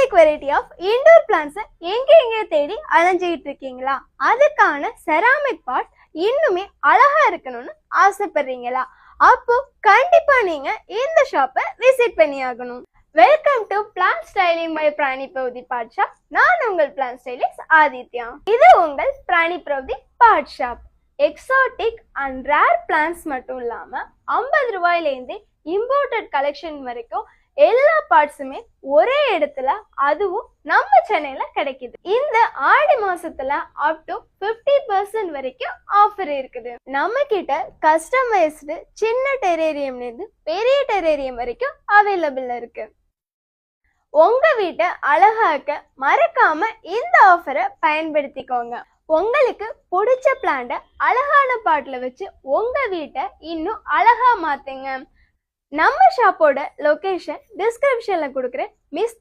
exotic variety of indoor plants எங்க தேடி அலைஞ்சிட்டு இருக்கீங்களா? அதுக்கான செராமிக் பாட் இன்னுமே அழகா இருக்கணும்னு ஆசைப்படுறீங்களா? அப்போ கண்டிப்பா நீங்க இந்த ஷாப்பை விசிட் பண்ணி ஆகணும். Welcome to plant styling by பிராணி பிரவதி பாட் ஷாப். நான் உங்கள் பிளான்ட் ஸ்டைலிஸ்ட் ஆதித்யா. இது உங்கள் பிராணி பிரவதி pot shop. Exotic and rare plants மட்டும் இல்லாம 50 ரூபாயிலேருந்து இம்போர்ட்டட் கலெக்ஷன் வரைக்கும் எல்லா பார்ட்ஸுமே ஒரே இடத்துல, அதுவும் நம்ம சென்னையில கிடைக்குது. இந்த ஆடி மாசத்துல அப் டு 50% வரைக்கும் ஆஃபர் இருக்குது. நம்ம கிட்ட கஸ்டமைஸ்டு சின்ன டெரேரியம்ல இருந்து பெரிய டெரேரியம் வரைக்கும் அவைலபிள் இருக்கு. உங்க வீட்டை அழகாக்க மறக்காம இந்த ஆஃபரை பயன்படுத்திக்கோங்க. உங்களுக்கு பிடிச்ச பிளான்ட அழகான பாட்ல வச்சு உங்க வீட்டை இன்னும் அழகா மாத்துங்க. நம்ம ஷாப்போட லொகேஷன் டிஸ்கிரிப்ஷன்ல கொடுக்குறேன், மிஸ்